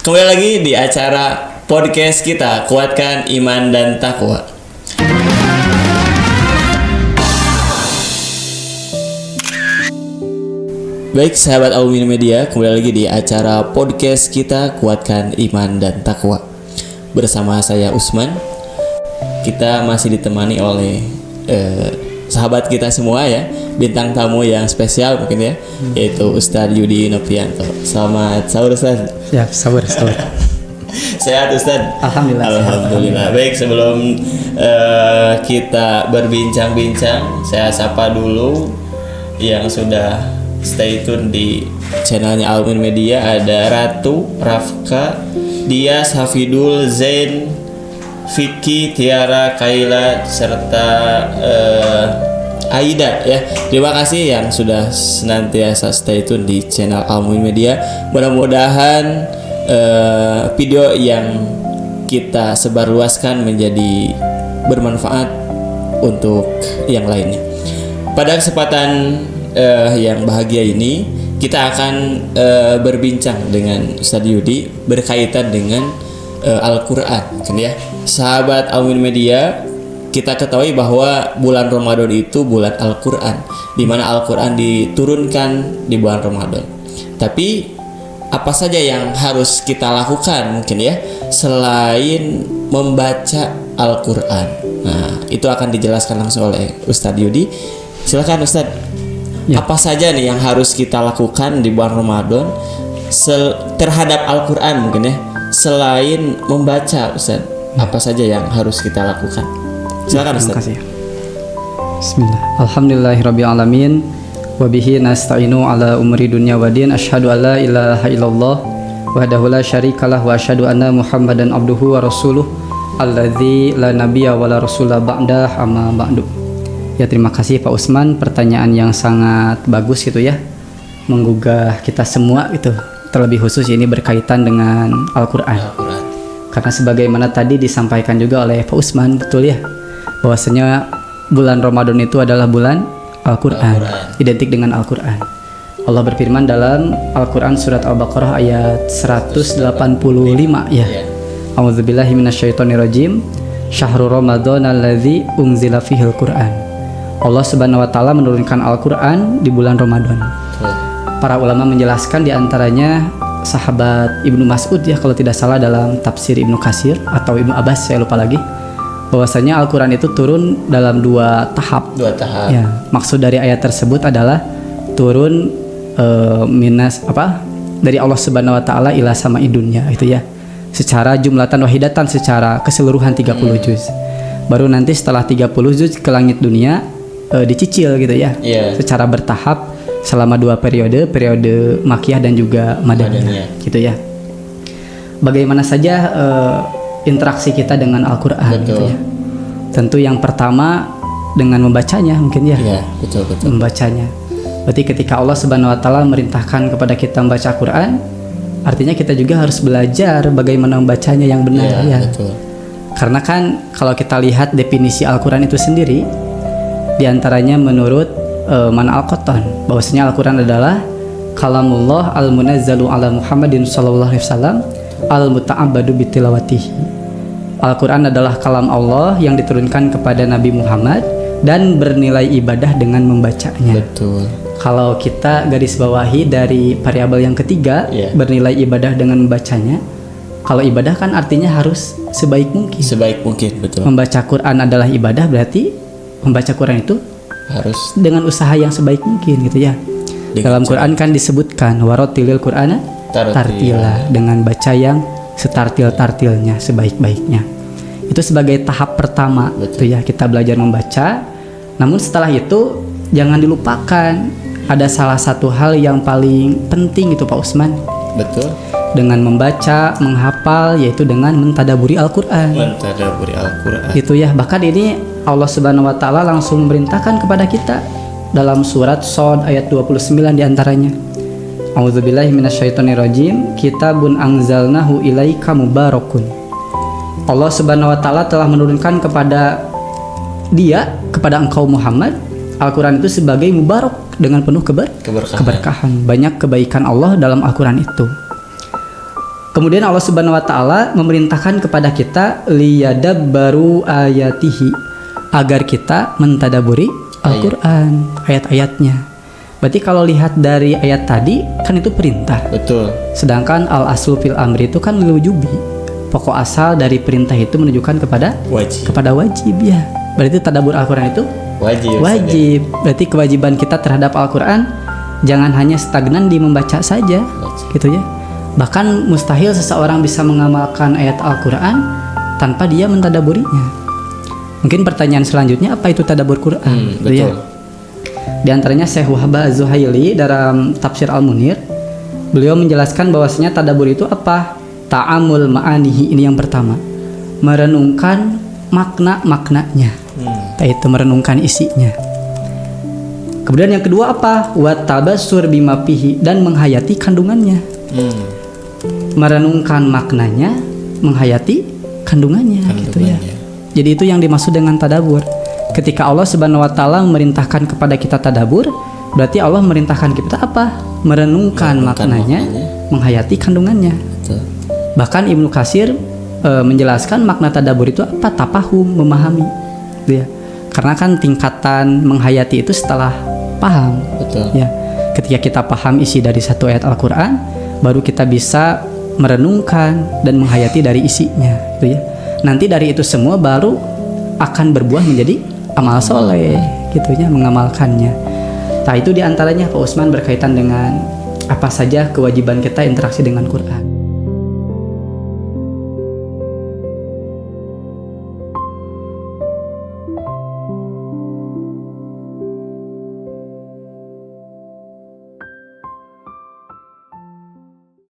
Kembali lagi di acara podcast kita, Kuatkan Iman dan Takwa. Baik sahabat Alumni Media, kembali lagi di acara podcast kita, Kuatkan Iman dan Takwa. Bersama saya Usman. Kita masih ditemani oleh sahabat kita semua ya, bintang tamu yang spesial mungkin ya, yaitu Ustadz Yudi Novianto. Selamat sahur Ustadz. Ya, sahur. Sehat Ustadz? Alhamdulillah. Baik, sebelum kita berbincang-bincang, saya sapa dulu yang sudah stay tune di channelnya Alumni Media. Ada Ratu, Rafka, Dias, Hafidul, Zain, Vicky, Tiara, Kaila, serta Aida ya. Terima kasih yang sudah senantiasa stay tune di channel Alumni Media. Mudah-mudahan video yang kita sebarluaskan menjadi bermanfaat untuk yang lainnya. Pada kesempatan yang bahagia ini, kita akan berbincang dengan Ustadz Yudi berkaitan dengan Al-Quran, kan ya. Sahabat Alumni Media, kita ketahui bahwa bulan Ramadan itu bulan Al-Quran, di mana Al-Quran diturunkan di bulan Ramadan. Tapi apa saja yang harus kita lakukan mungkin ya selain membaca Al-Quran? Nah, itu akan dijelaskan langsung oleh Ustadz Yudi. Silakan Ustadz. Ya. Apa saja nih yang harus kita lakukan di bulan Ramadan terhadap Al-Quran mungkin ya, selain membaca Ustadz? Apa saja yang harus kita lakukan? Silakan Ustaz. Terima kasih. Bismillah. Alhamdulillahirabbil alamin wa bihi nasta'inu ala umri dunya waddin. Asyhadu an la ilaha illallah wahdahu la syarikalah wa asyhadu anna Muhammadan abduhu wa rasuluh alladzi la nabiyya wa la rasula ba'dah amma ba'du. Ya, terima kasih Pak Usman, pertanyaan yang sangat bagus gitu ya, menggugah kita semua gitu. Terlebih khusus ini berkaitan dengan Al-Qur'an. Karena sebagaimana tadi disampaikan juga oleh Pak Usman, betul ya, bahwasanya bulan Ramadan itu adalah bulan Al-Quran, identik dengan Al-Quran. Allah berfirman dalam Al-Quran surat Al-Baqarah ayat 185 ya. A'udzubillahi minasyaitonirrajim. Syahrul Ramadan alladzi unzila fihil Quran. Allah Subhanahu wa taala menurunkan Al-Quran di bulan Ramadan. Para ulama menjelaskan diantaranya sahabat Ibnu Mas'ud ya, kalau tidak salah dalam tafsir Ibnu Katsir atau Ibnu Abbas, saya lupa lagi, bahwasanya Al-Quran itu turun dalam dua tahap. Ya, maksud dari ayat tersebut adalah turun dari Allah Subhanahu wa taala ila sama'id dunya itu ya, secara jumlatan wahidatan, secara keseluruhan 30 juz. Baru nanti setelah 30 juz ke langit dunia dicicil gitu ya. Secara bertahap selama dua periode Makkiyah dan juga Madaniyah gitu ya. Bagaimana saja interaksi kita dengan Al-Quran gitu ya. Tentu yang pertama dengan membacanya mungkin ya. Iya, betul. Membacanya. Berarti ketika Allah Subhanahu wa taala merintahkan kepada kita membaca Al-Quran, artinya kita juga harus belajar bagaimana membacanya yang benar ya. Betul. Karena kan kalau kita lihat definisi Al-Quran itu sendiri, diantaranya menurut Mana Al-Qattan, bahwasanya Al-Quran adalah kalamullah al-munazzalu ala Muhammadin sallallahu alaihi wasallam al-muta'abbadu bitilawatihi. Al-Quran adalah kalam Allah yang diturunkan kepada Nabi Muhammad dan bernilai ibadah dengan membacanya. Betul. Kalau kita garis bawahi dari variabel yang ketiga, bernilai ibadah dengan membacanya. Kalau ibadah kan artinya harus sebaik mungkin. Sebaik mungkin, betul. Membaca Quran adalah ibadah, berarti membaca Quran itu harus dengan usaha yang sebaik mungkin gitu ya. Dalam Quran kan disebutkan warotilil Qur'ana tartila, dengan baca yang setartil-tartilnya, sebaik-baiknya. Itu sebagai tahap pertama gitu ya, kita belajar membaca. Namun setelah itu jangan dilupakan ada salah satu hal yang paling penting itu Pak Usman. Betul. Dengan membaca, menghafal, yaitu dengan mentadaburi Al-Quran. Itu ya, bahkan ini Allah Subhanahu wa taala langsung memerintahkan kepada kita dalam surat Shad ayat 29 diantaranya. A'udzubillahi minasyaitonirrajim. Kitabun anzalnahu ilaika mubarakun. Allah Subhanahu wa taala telah menurunkan kepada engkau Muhammad Al-Quran itu sebagai mubarak, dengan penuh keberkahan. Banyak kebaikan Allah dalam Al-Quran itu. Kemudian Allah Subhanahu wa taala memerintahkan kepada kita liyadabbaru ayatihi, agar kita mentadaburi Al-Qur'an, ayat-ayatnya. Berarti kalau lihat dari ayat tadi kan itu perintah. Betul. Sedangkan al-aslu fil amri itu kan wujubi. Pokok asal dari perintah itu menunjukkan kepada wajib ya. Berarti tadabbur Al-Qur'an itu wajib. Berarti kewajiban kita terhadap Al-Qur'an jangan hanya stagnan di membaca saja, gitu ya. Bahkan mustahil seseorang bisa mengamalkan ayat Al-Qur'an tanpa dia mentadaburinya. Mungkin pertanyaan selanjutnya, apa itu tadabbur Quran? Betul. Ya. Di antaranya Syekh Wahbah Az-Zuhaili dalam Tafsir Al-Munir, beliau menjelaskan bahwasanya tadabbur itu apa? Ta'amul ma'anihi, ini yang pertama. Merenungkan makna-maknanya. Yaitu merenungkan isinya. Kemudian yang kedua apa? Wa tabassur bima fihi, dan menghayati kandungannya. Merenungkan maknanya, menghayati kandungannya, gitu ya. Jadi itu yang dimaksud dengan tadabbur. Ketika Allah Subhanahu wa taala memerintahkan kepada kita tadabbur, berarti Allah memerintahkan kita apa? Merenungkan maknanya, menghayati kandungannya. Betul. Bahkan Ibnu Katsir menjelaskan makna tadabbur itu apa? Tafahum, memahami. Gitu ya. Karena kan tingkatan menghayati itu setelah paham. Betul. Ya. Ketika kita paham isi dari satu ayat Al-Qur'an, baru kita bisa merenungkan dan menghayati dari isinya, gitu ya. Nanti dari itu semua baru akan berbuah menjadi amal soleh, gitu ya, mengamalkannya. Nah itu diantaranya Pak Usman berkaitan dengan apa saja kewajiban kita interaksi dengan Quran.